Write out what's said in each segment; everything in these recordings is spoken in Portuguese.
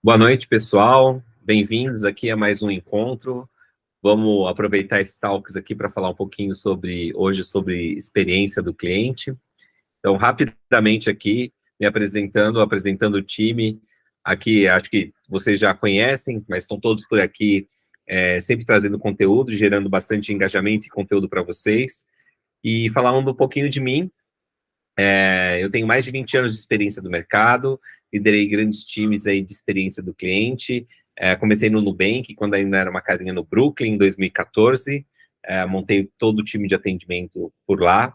Boa noite, pessoal. Bem-vindos aqui a mais um encontro. Vamos aproveitar esse Talks aqui para falar um pouquinho hoje sobre experiência do cliente. Então, rapidamente aqui, apresentando o time. Aqui, acho que vocês já conhecem, mas estão todos por aqui, sempre trazendo conteúdo, gerando bastante engajamento e conteúdo para vocês. E falando um pouquinho de mim, eu tenho mais de 20 anos de experiência do mercado, liderei grandes times aí de experiência do cliente. Comecei no Nubank, quando ainda era uma casinha no Brooklyn, em 2014. Montei todo o time de atendimento por lá,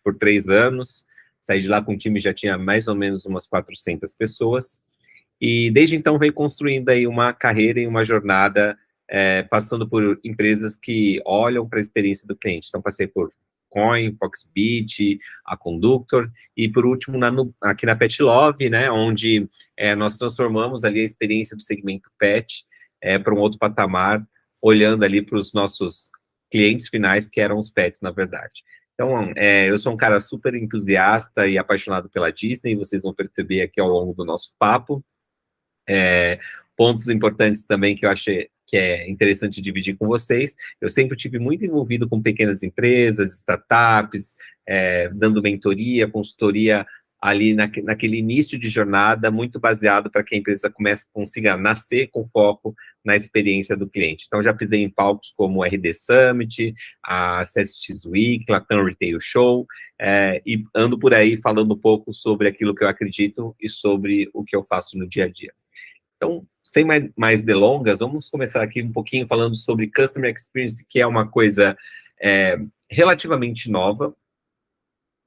por 3 anos. Saí de lá com um time que já tinha mais ou menos umas 400 pessoas. E desde então venho construindo aí uma carreira e uma jornada, passando por empresas que olham para a experiência do cliente. Então, passei por Coin, Foxbit, a Conductor, e por último, aqui na Pet Love, né, onde nós transformamos ali a experiência do segmento pet para um outro patamar, olhando ali para os nossos clientes finais, que eram os pets, na verdade. Então, eu sou um cara super entusiasta e apaixonado pela Disney, vocês vão perceber aqui ao longo do nosso papo. Pontos importantes também que eu achei que é interessante dividir com vocês. Eu sempre tive muito envolvido com pequenas empresas, startups, dando mentoria, consultoria ali naquele início de jornada, muito baseado para que a empresa consiga nascer com foco na experiência do cliente. Então, já pisei em palcos como o RD Summit, a CSX Week, Latam Retail Show, e ando por aí falando um pouco sobre aquilo que eu acredito e sobre o que eu faço no dia a dia. Então, sem mais delongas, vamos começar aqui um pouquinho falando sobre Customer Experience, que é uma coisa relativamente nova,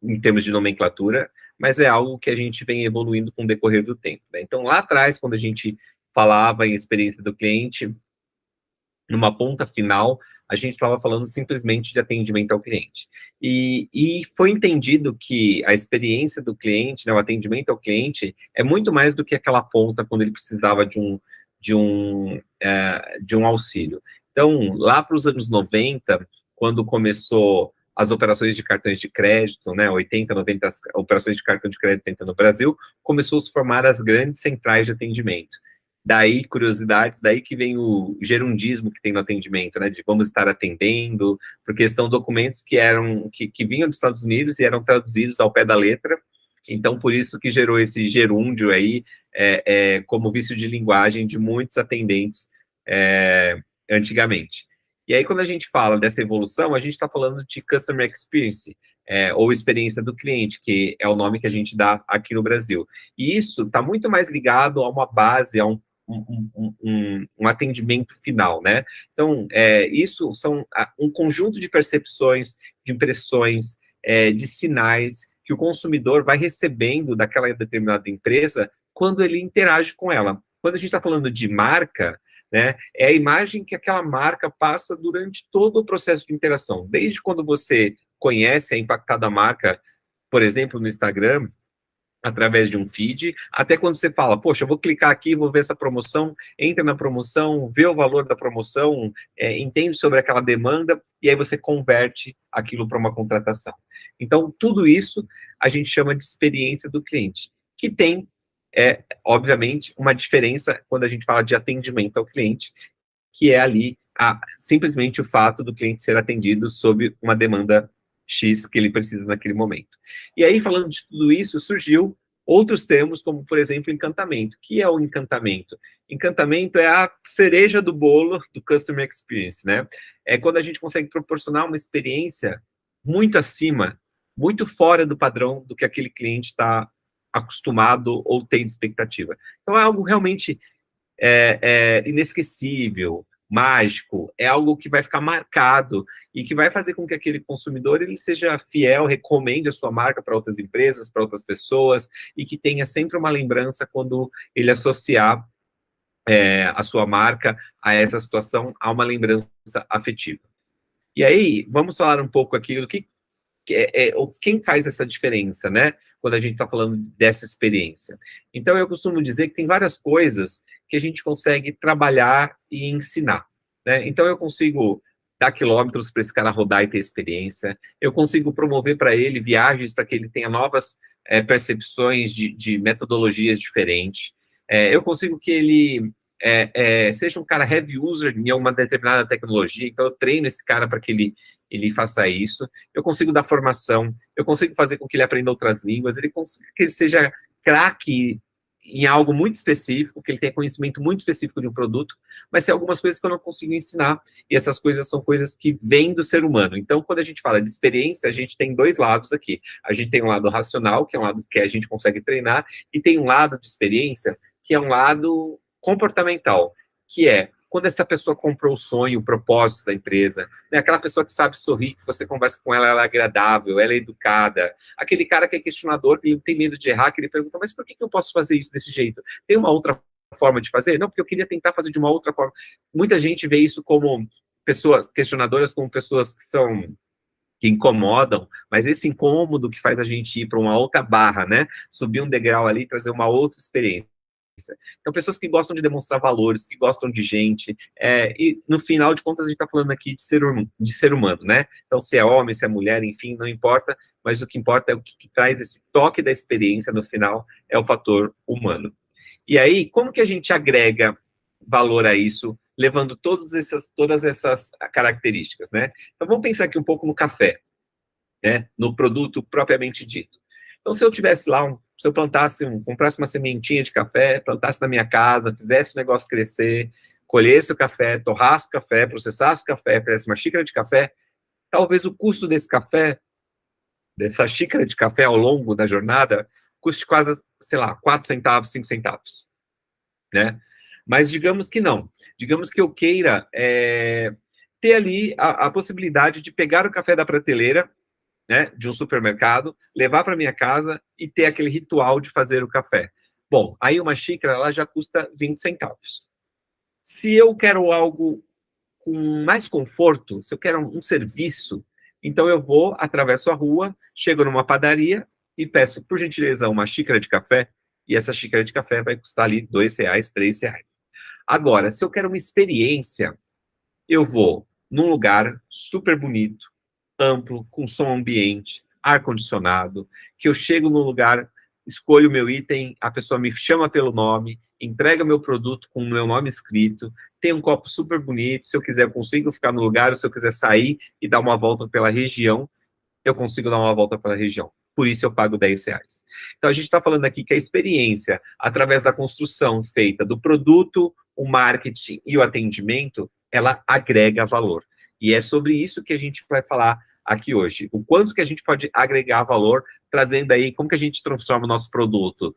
em termos de nomenclatura, mas é algo que a gente vem evoluindo com o decorrer do tempo, né? Então, lá atrás, quando a gente falava em experiência do cliente, numa ponta final, a gente estava falando simplesmente de atendimento ao cliente. E foi entendido que a experiência do cliente, né, o atendimento ao cliente, é muito mais do que aquela ponta quando ele precisava de um auxílio. Então, lá para os anos 90, quando começou as operações de cartões de crédito, né, 80, 90 operações de cartão de crédito no Brasil, começou a se formar as grandes centrais de atendimento. Daí, curiosidades, daí que vem o gerundismo que tem no atendimento, né, de vamos estar atendendo, porque são documentos que vinham dos Estados Unidos e eram traduzidos ao pé da letra, então por isso que gerou esse gerúndio aí, como vício de linguagem de muitos atendentes antigamente. E aí, quando a gente fala dessa evolução, a gente está falando de Customer Experience, ou experiência do cliente, que é o nome que a gente dá aqui no Brasil. E isso está muito mais ligado a uma base, a um atendimento final, né? Então, isso são um conjunto de percepções, de impressões, de sinais que o consumidor vai recebendo daquela determinada empresa quando ele interage com ela. Quando a gente está falando de marca, né, é a imagem que aquela marca passa durante todo o processo de interação. Desde quando você conhece a impactada marca, por exemplo, no Instagram, através de um feed, até quando você fala, poxa, eu vou clicar aqui, vou ver essa promoção, entra na promoção, vê o valor da promoção, entende sobre aquela demanda, e aí você converte aquilo para uma contratação. Então, tudo isso a gente chama de experiência do cliente, que tem, obviamente, uma diferença quando a gente fala de atendimento ao cliente, que é ali simplesmente o fato do cliente ser atendido sob uma demanda X que ele precisa naquele momento. E aí, falando de tudo isso, surgiu outros termos, como, por exemplo, encantamento. O que é o encantamento? Encantamento é a cereja do bolo do Customer Experience, né? É quando a gente consegue proporcionar uma experiência muito acima, muito fora do padrão do que aquele cliente está acostumado ou tem de expectativa. Então, é algo realmente inesquecível, mágico, é algo que vai ficar marcado e que vai fazer com que aquele consumidor ele seja fiel, recomende a sua marca para outras empresas, para outras pessoas, e que tenha sempre uma lembrança quando ele associar a sua marca a essa situação, a uma lembrança afetiva. E aí, vamos falar um pouco aqui do que quem faz essa diferença, né? Quando a gente está falando dessa experiência. Então, eu costumo dizer que tem várias coisas que a gente consegue trabalhar e ensinar, né? Então, eu consigo dar quilômetros para esse cara rodar e ter experiência, eu consigo promover para ele viagens para que ele tenha novas percepções de metodologias diferentes, Eu consigo que ele seja um cara heavy user em uma determinada tecnologia, então eu treino esse cara para que ele faça isso. Eu consigo dar formação, eu consigo fazer com que ele aprenda outras línguas, que ele seja craque em algo muito específico, que ele tenha conhecimento muito específico de um produto, mas tem algumas coisas que eu não consigo ensinar, e essas coisas são coisas que vêm do ser humano. Então, quando a gente fala de experiência, a gente tem dois lados aqui. A gente tem um lado racional, que é um lado que a gente consegue treinar, e tem um lado de experiência, que é um lado comportamental, que é quando essa pessoa comprou o sonho, o propósito da empresa, né? Aquela pessoa que sabe sorrir, que você conversa com ela, ela é agradável, ela é educada, aquele cara que é questionador, que ele tem medo de errar, que ele pergunta, mas por que eu posso fazer isso desse jeito? Tem uma outra forma de fazer? Não, porque eu queria tentar fazer de uma outra forma. Muita gente vê isso como pessoas questionadoras, como pessoas que incomodam, mas esse incômodo que faz a gente ir para uma outra barra, né? Subir um degrau ali, trazer uma outra experiência. Então, pessoas que gostam de demonstrar valores, que gostam de gente, e no final de contas a gente está falando aqui de ser humano, né? Então, se é homem, se é mulher, enfim, não importa, mas o que importa é o que traz esse toque da experiência no final, é o fator humano. E aí, como que a gente agrega valor a isso, levando todas essas características, né? Então, vamos pensar aqui um pouco no café, né? No produto propriamente dito. Então, se eu tivesse lá, se eu comprasse uma sementinha de café, plantasse na minha casa, fizesse o negócio crescer, colhesse o café, torrasse o café, processasse o café, fizesse uma xícara de café, talvez o custo desse café, dessa xícara de café ao longo da jornada, custe quase, sei lá, 4 centavos, 5 centavos, né? Mas digamos que não. Digamos que eu queira ter ali a possibilidade de pegar o café da prateleira, né, de um supermercado, levar para minha casa e ter aquele ritual de fazer o café. Bom, aí uma xícara ela já custa 20 centavos. Se eu quero algo com mais conforto, se eu quero um serviço, então eu vou, atravesso a rua, chego numa padaria e peço, por gentileza, uma xícara de café, e essa xícara de café vai custar ali R$ 2, R$ 3. Agora, se eu quero uma experiência, eu vou num lugar super bonito, amplo, com som ambiente, ar-condicionado, que eu chego no lugar, escolho o meu item, a pessoa me chama pelo nome, entrega meu produto com o meu nome escrito, tem um copo super bonito, se eu quiser eu consigo ficar no lugar, ou se eu quiser sair e dar uma volta pela região, eu consigo dar uma volta pela região. Por isso eu pago R$ 10. Então a gente está falando aqui que a experiência, através da construção feita do produto, o marketing e o atendimento, ela agrega valor. E é sobre isso que a gente vai falar aqui hoje. O quanto que a gente pode agregar valor, trazendo aí como que a gente transforma o nosso produto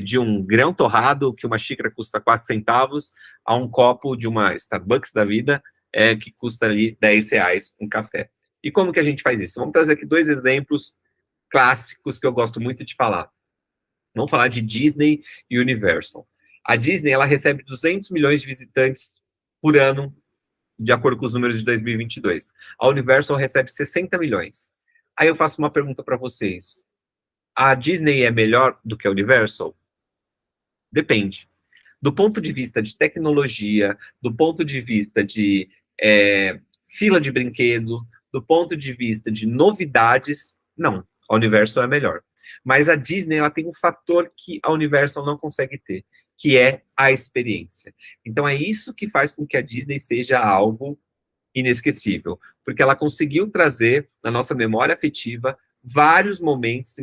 de um grão torrado, que uma xícara custa 4 centavos, a um copo de uma Starbucks da vida, que custa ali R$ 10 um café. E como que a gente faz isso? Vamos trazer aqui 2 exemplos clássicos que eu gosto muito de falar. Vamos falar de Disney e Universal. A Disney, ela recebe 200 milhões de visitantes por ano, de acordo com os números de 2022. A Universal recebe 60 milhões. Aí eu faço uma pergunta para vocês. A Disney é melhor do que a Universal? Depende. Do ponto de vista de tecnologia, do ponto de vista de fila de brinquedo, do ponto de vista de novidades, não. A Universal é melhor. Mas a Disney, ela tem um fator que a Universal não consegue ter, que é a experiência. Então, é isso que faz com que a Disney seja algo inesquecível, porque ela conseguiu trazer na nossa memória afetiva vários momentos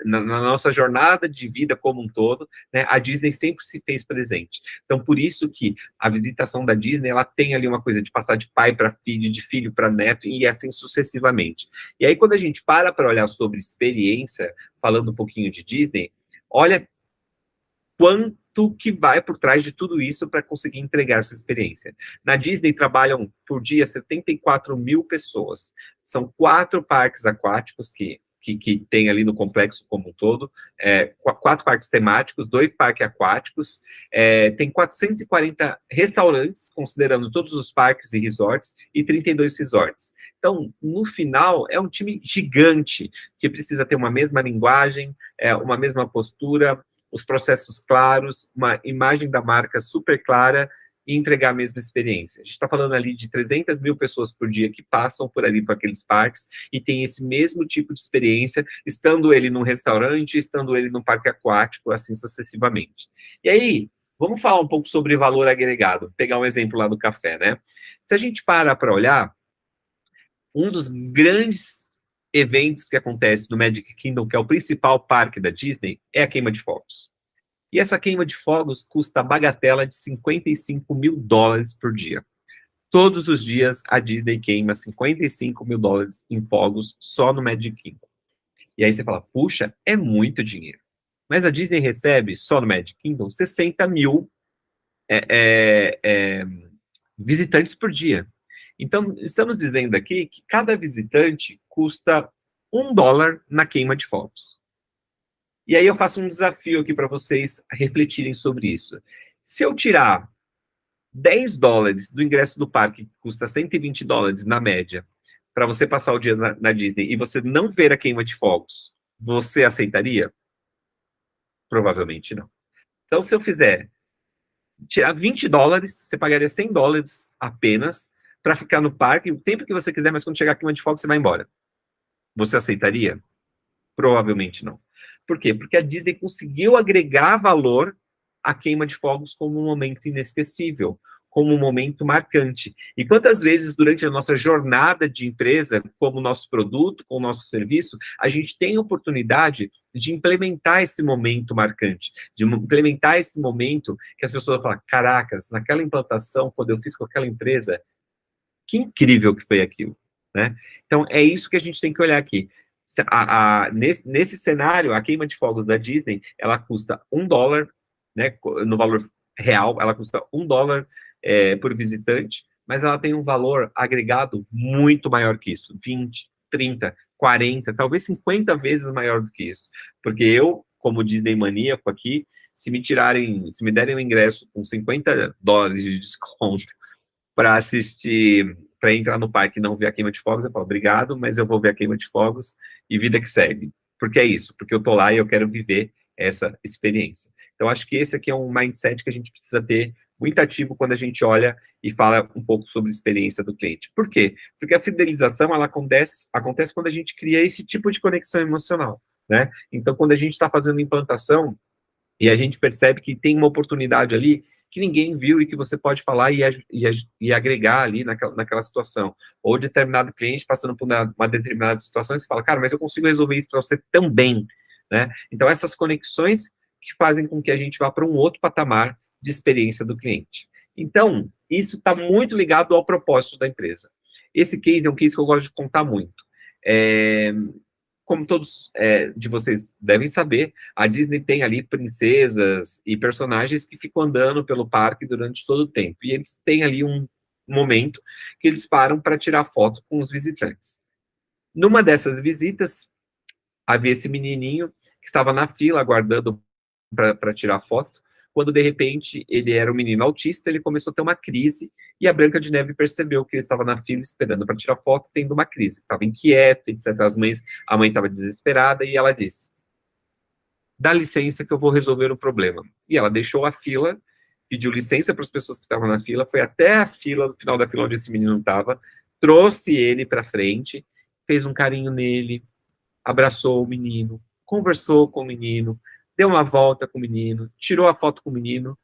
na nossa jornada de vida como um todo, né? A Disney sempre se fez presente. Então, por isso que a visitação da Disney, ela tem ali uma coisa de passar de pai para filho, de filho para neto, e assim sucessivamente. E aí, quando a gente para olhar sobre experiência, falando um pouquinho de Disney, olha quanto que vai por trás de tudo isso para conseguir entregar essa experiência. Na Disney trabalham por dia 74 mil pessoas. São 4 parques aquáticos que tem ali no complexo como um todo, 4 parques temáticos, 2 parques aquáticos, tem 440 restaurantes, considerando todos os parques e resorts, e 32 resorts. Então, no final, é um time gigante, que precisa ter uma mesma linguagem, uma mesma postura, os processos claros, uma imagem da marca super clara e entregar a mesma experiência. A gente está falando ali de 300 mil pessoas por dia que passam por ali, por aqueles parques, e tem esse mesmo tipo de experiência, estando ele num restaurante, estando ele num parque aquático, assim sucessivamente. E aí, vamos falar um pouco sobre valor agregado. Vou pegar um exemplo lá do café, né? Se a gente para olhar, um dos grandes eventos que acontece no Magic Kingdom, que é o principal parque da Disney, é a queima de fogos. E essa queima de fogos custa a bagatela de 55 mil dólares por dia. Todos os dias a Disney queima 55 mil dólares em fogos só no Magic Kingdom. E aí você fala, puxa, é muito dinheiro. Mas a Disney recebe, só no Magic Kingdom, 60 mil visitantes por dia. Então, estamos dizendo aqui que cada visitante custa $1 na queima de fogos. E aí eu faço um desafio aqui para vocês refletirem sobre isso. Se eu tirar $10 do ingresso do parque, que custa $120 na média, para você passar o dia na Disney e você não ver a queima de fogos, você aceitaria? Provavelmente não. Então, se eu fizer tirar $20, você pagaria $100 apenas para ficar no parque o tempo que você quiser, mas quando chegar a queima de fogos, você vai embora. Você aceitaria? Provavelmente não. Por quê? Porque a Disney conseguiu agregar valor à queima de fogos como um momento inesquecível, como um momento marcante. E quantas vezes, durante a nossa jornada de empresa, como nosso produto, com o nosso serviço, a gente tem a oportunidade de implementar esse momento marcante, de implementar esse momento que as pessoas falam, caracas, naquela implantação, quando eu fiz com aquela empresa, que incrível que foi aquilo, né? Então, é isso que a gente tem que olhar aqui. Nesse cenário, a queima de fogos da Disney, ela custa $1, né, no valor real, ela custa $1 por visitante, mas ela tem um valor agregado muito maior que isso, 20, 30, 40, talvez 50 vezes maior do que isso. Porque eu, como Disney maníaco aqui, se me derem um ingresso com $50 de desconto para assistir, para entrar no parque e não ver a queima de fogos, eu falo, obrigado, mas eu vou ver a queima de fogos e vida que segue. Porque é isso, porque eu tô lá e eu quero viver essa experiência. Então, acho que esse aqui é um mindset que a gente precisa ter muito ativo quando a gente olha e fala um pouco sobre a experiência do cliente. Por quê? Porque a fidelização, ela acontece quando a gente cria esse tipo de conexão emocional, né? Então, quando a gente está fazendo implantação e a gente percebe que tem uma oportunidade ali que ninguém viu e que você pode falar e agregar ali naquela situação. Ou determinado cliente passando por uma determinada situação, e você fala, cara, mas eu consigo resolver isso para você também, né? Então, essas conexões que fazem com que a gente vá para um outro patamar de experiência do cliente. Então, isso está muito ligado ao propósito da empresa. Esse case é um case que eu gosto de contar muito. Como todos de vocês devem saber, a Disney tem ali princesas e personagens que ficam andando pelo parque durante todo o tempo. E eles têm ali um momento que eles param para tirar foto com os visitantes. Numa dessas visitas, havia esse menininho que estava na fila aguardando para tirar foto, quando de repente ele era um menino autista, ele começou a ter uma crise, e a Branca de Neve percebeu que ele estava na fila esperando para tirar foto, tendo uma crise, estava inquieto, etc. A mãe estava desesperada, e ela disse, dá licença que eu vou resolver o problema. E ela deixou a fila, pediu licença para as pessoas que estavam na fila, foi até a fila, no final da fila onde esse menino estava, trouxe ele para frente, fez um carinho nele, abraçou o menino, conversou com o menino, deu uma volta com o menino, tirou a foto com o menino,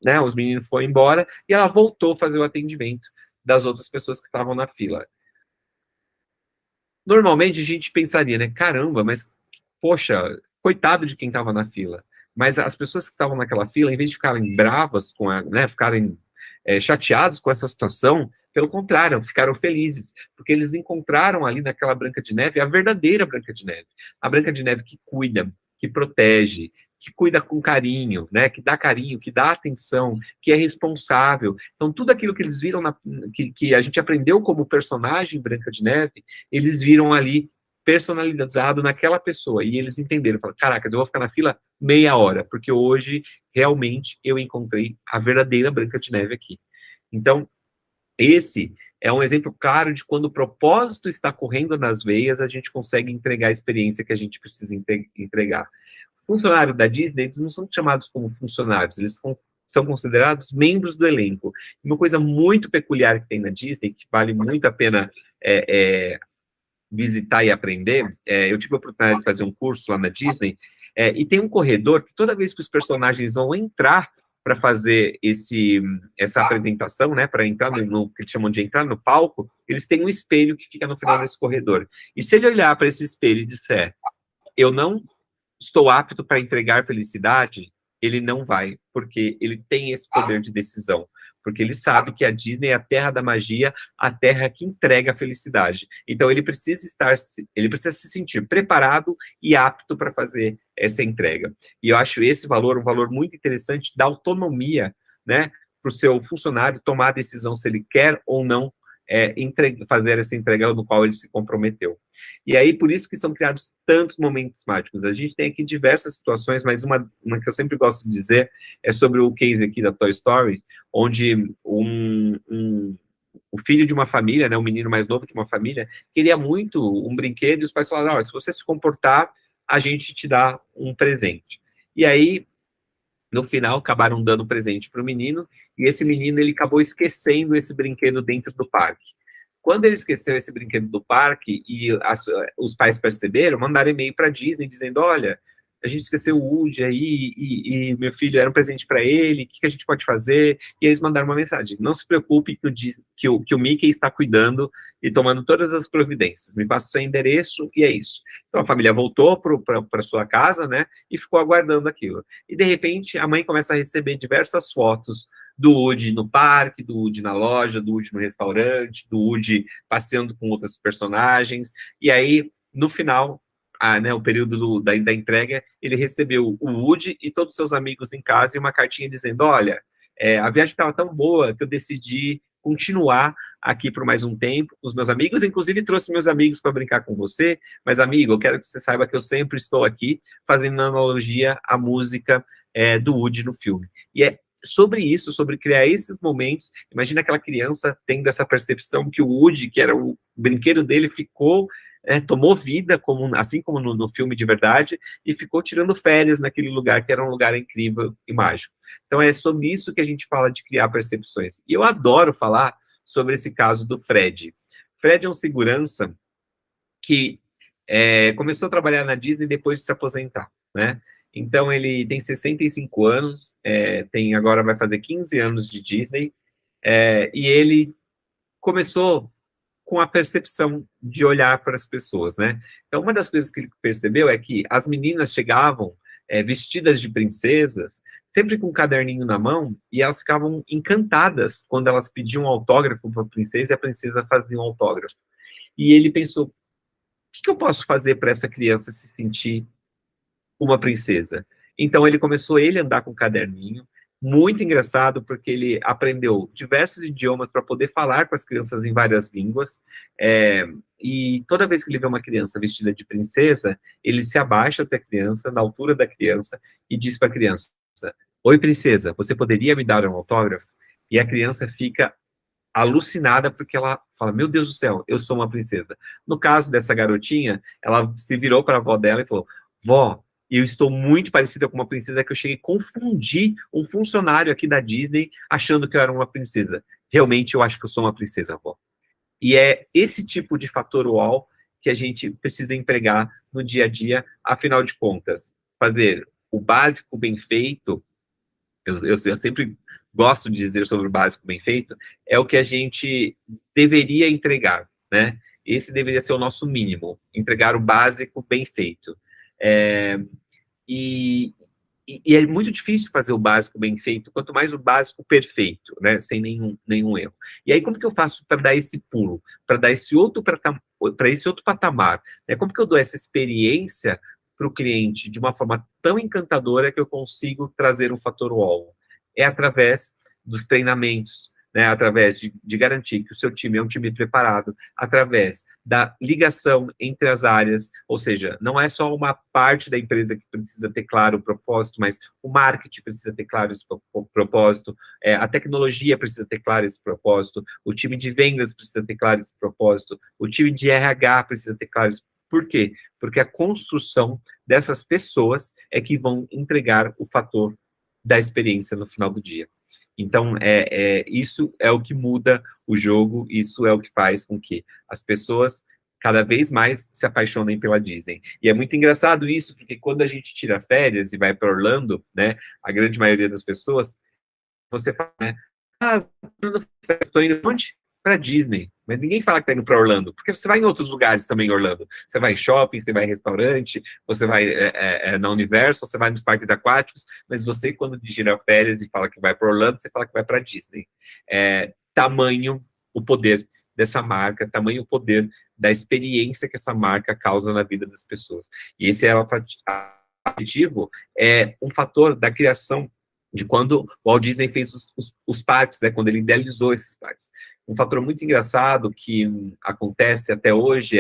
né, os meninos foram embora, e ela voltou a fazer o atendimento das outras pessoas que estavam na fila. Normalmente a gente pensaria, né, caramba, mas, poxa, coitado de quem estava na fila. Mas as pessoas que estavam naquela fila, em vez de ficarem bravas, ficarem chateados com essa situação, pelo contrário, ficaram felizes, porque eles encontraram ali naquela Branca de Neve a verdadeira Branca de Neve. A Branca de Neve que cuida, que protege, que cuida com carinho, né? Que dá carinho, que dá atenção, que é responsável. Então, tudo aquilo que eles viram, que a gente aprendeu como personagem Branca de Neve, eles viram ali personalizado naquela pessoa. E eles entenderam, falaram, caraca, eu vou ficar na fila meia hora, porque hoje, realmente, eu encontrei a verdadeira Branca de Neve aqui. Então, esse é um exemplo claro de quando o propósito está correndo nas veias, a gente consegue entregar a experiência que a gente precisa entregar. Funcionário da Disney, eles não são chamados como funcionários, eles são considerados membros do elenco. Uma coisa muito peculiar que tem na Disney, que vale muito a pena visitar e aprender, eu tive a oportunidade de fazer um curso lá na Disney, e tem um corredor que toda vez que os personagens vão entrar para fazer essa apresentação, né, para entrar no que eles chamam de entrar no palco, eles têm um espelho que fica no final desse corredor. E se ele olhar para esse espelho e disser, eu não estou apto para entregar felicidade, ele não vai, porque ele tem esse poder de decisão. Porque ele sabe que a Disney é a terra da magia, a terra que entrega a felicidade. Então ele precisa se sentir preparado e apto para fazer essa entrega. E eu acho esse valor um valor muito interessante da autonomia, né, para o seu funcionário tomar a decisão se ele quer ou não fazer essa entrega no qual ele se comprometeu. E aí, por isso que são criados tantos momentos mágicos. A gente tem aqui diversas situações, mas uma que eu sempre gosto de dizer é sobre o case aqui da Toy Story, onde o filho de uma família, né, o menino mais novo de uma família, queria muito um brinquedo, e os pais falaram, se você se comportar, a gente te dá um presente. E aí, no final, acabaram dando presente para o menino, e esse menino, ele acabou esquecendo esse brinquedo dentro do parque. Quando ele esqueceu esse brinquedo do parque, e os pais perceberam, mandaram e-mail para a Disney, dizendo, olha, a gente esqueceu o Woody aí, e meu filho era um presente para ele, o que a gente pode fazer? E eles mandaram uma mensagem, não se preocupe que o Mickey está cuidando e tomando todas as providências, me passa o seu endereço e é isso. Então a família voltou para sua casa, né, e ficou aguardando aquilo. E de repente a mãe começa a receber diversas fotos do Woody no parque, do Woody na loja, do Woody no restaurante, do Woody passeando com outros personagens, e aí, no final, o período da entrega, ele recebeu o Woody e todos os seus amigos em casa e uma cartinha dizendo, olha, a viagem estava tão boa que eu decidi continuar aqui por mais um tempo. Os meus amigos, inclusive trouxe meus amigos para brincar com você, mas amigo, eu quero que você saiba que eu sempre estou aqui fazendo analogia à música do Woody no filme. E é sobre isso, sobre criar esses momentos. Imagina aquela criança tendo essa percepção que o Woody, que era o brinquedo dele, tomou vida, assim como no filme de verdade, e ficou tirando férias naquele lugar, que era um lugar incrível e mágico. Então é sobre isso que a gente fala de criar percepções. E eu adoro falar sobre esse caso do Fred. Fred é um segurança que começou a trabalhar na Disney depois de se aposentar, né? Então ele tem 65 anos, agora vai fazer 15 anos de Disney, e ele começou com a percepção de olhar para as pessoas, né? Então, uma das coisas que ele percebeu é que as meninas chegavam vestidas de princesas, sempre com um caderninho na mão, e elas ficavam encantadas quando elas pediam um autógrafo para a princesa e a princesa fazia um autógrafo. E ele pensou, o que eu posso fazer para essa criança se sentir uma princesa? Então, ele começou a andar com o caderninho, muito engraçado, porque ele aprendeu diversos idiomas para poder falar com as crianças em várias línguas, e toda vez que ele vê uma criança vestida de princesa, ele se abaixa até a criança, na altura da criança, e diz para a criança, oi, princesa, você poderia me dar um autógrafo? E a criança fica alucinada, porque ela fala, meu Deus do céu, eu sou uma princesa. No caso dessa garotinha, ela se virou para a avó dela e falou, vó, eu estou muito parecida com uma princesa, que eu cheguei a confundir um funcionário aqui da Disney achando que eu era uma princesa. Realmente, eu acho que eu sou uma princesa, avó. E é esse tipo de fator uau que a gente precisa empregar no dia a dia, afinal de contas, fazer o básico bem feito, eu sempre gosto de dizer sobre o básico bem feito, é o que a gente deveria entregar, né? Esse deveria ser o nosso mínimo, entregar o básico bem feito. E é muito difícil fazer o básico bem feito, quanto mais o básico perfeito, né? Sem nenhum erro. E aí, como que eu faço para dar esse pulo, para dar esse outro patamar? Né? Como que eu dou essa experiência para o cliente de uma forma tão encantadora que eu consigo trazer um fator wow? É através dos treinamentos, né, através de garantir que o seu time é um time preparado, através da ligação entre as áreas, ou seja, não é só uma parte da empresa que precisa ter claro o propósito, mas o marketing precisa ter claro esse propósito, a tecnologia precisa ter claro esse propósito, o time de vendas precisa ter claro esse propósito, o time de RH precisa ter claro esse. Por quê? Porque a construção dessas pessoas é que vão entregar o fator da experiência no final do dia. Então, isso é o que muda o jogo, isso é o que faz com que as pessoas cada vez mais se apaixonem pela Disney. E é muito engraçado isso, porque quando a gente tira férias e vai para Orlando, né, a grande maioria das pessoas, você fala, né, estou indo onde? Para Disney. Mas ninguém fala que está indo para Orlando, porque você vai em outros lugares também em Orlando. Você vai em shopping, você vai em restaurante, você vai na Universal, você vai nos parques aquáticos, mas você, quando tira férias e fala que vai para Orlando, você fala que vai para Disney. Tamanho o poder dessa marca, tamanho o poder da experiência que essa marca causa na vida das pessoas. E esse afetivo é um fator da criação de quando o Walt Disney fez os parques, né, quando ele idealizou esses parques. Um fator muito engraçado que acontece até hoje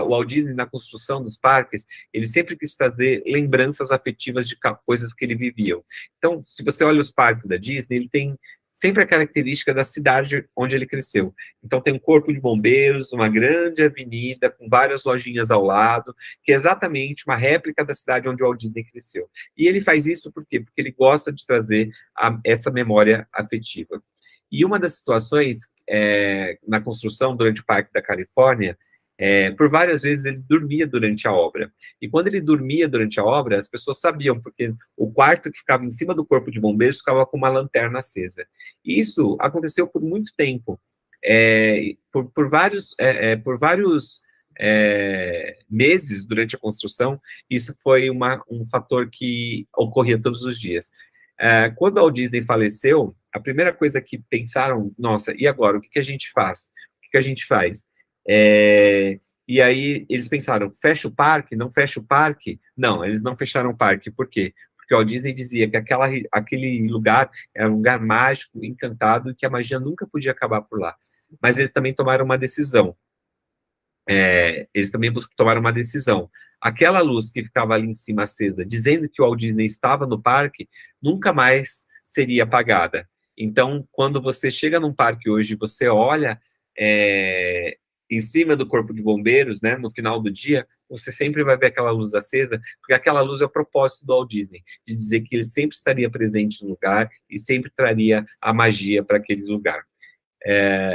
o Walt Disney, na construção dos parques, ele sempre quis trazer lembranças afetivas de coisas que ele vivia. Então, se você olha os parques da Disney, ele tem sempre a característica da cidade onde ele cresceu. Então, tem um corpo de bombeiros, uma grande avenida com várias lojinhas ao lado, que é exatamente uma réplica da cidade onde o Walt Disney cresceu. E ele faz isso por quê? Porque ele gosta de trazer essa memória afetiva. E uma das situações na construção durante o Parque da Califórnia, por várias vezes ele dormia durante a obra. E quando ele dormia durante a obra, as pessoas sabiam, porque o quarto que ficava em cima do corpo de bombeiros ficava com uma lanterna acesa. E isso aconteceu por muito tempo. Por vários meses durante a construção, isso foi um fator que ocorria todos os dias. Quando a Walt Disney faleceu, a primeira coisa que pensaram, nossa, e agora? O que a gente faz? O que a gente faz? E aí eles pensaram, fecha o parque? Não fecha o parque? Não, eles não fecharam o parque. Por quê? Porque o Walt Disney dizia que aquele lugar era um lugar mágico, encantado, e que a magia nunca podia acabar por lá. Mas eles também tomaram uma decisão. Aquela luz que ficava ali em cima acesa, dizendo que o Walt Disney estava no parque, nunca mais seria apagada. Então, quando você chega num parque hoje, você olha em cima do corpo de bombeiros, né, no final do dia, você sempre vai ver aquela luz acesa, porque aquela luz é o propósito do Walt Disney, de dizer que ele sempre estaria presente no lugar e sempre traria a magia para aquele lugar.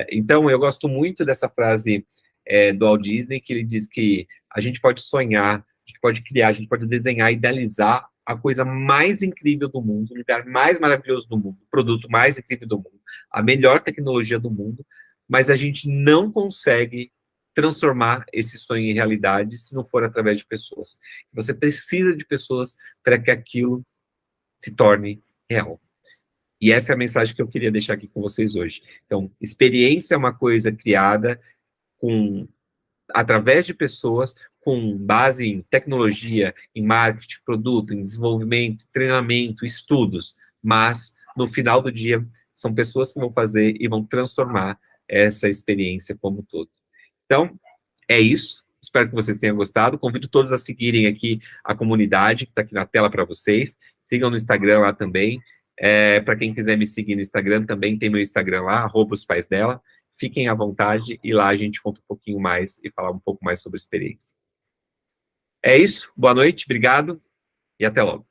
Então, eu gosto muito dessa frase do Walt Disney, que ele diz que a gente pode sonhar, a gente pode criar, a gente pode desenhar, idealizar a coisa mais incrível do mundo, o lugar mais maravilhoso do mundo, o produto mais incrível do mundo, a melhor tecnologia do mundo, mas a gente não consegue transformar esse sonho em realidade se não for através de pessoas. Você precisa de pessoas para que aquilo se torne real. E essa é a mensagem que eu queria deixar aqui com vocês hoje. Então, experiência é uma coisa criada através de pessoas, com base em tecnologia, em marketing, produto, em desenvolvimento, treinamento, estudos, mas no final do dia são pessoas que vão fazer e vão transformar essa experiência como um todo. Então, é isso. Espero que vocês tenham gostado. Convido todos a seguirem aqui a comunidade, que está aqui na tela para vocês. Sigam no Instagram lá também. Para quem quiser me seguir no Instagram, também tem meu Instagram lá, @ospaisdela. Fiquem à vontade e lá a gente conta um pouquinho mais e falar um pouco mais sobre a experiência. É isso. Boa noite, obrigado e até logo.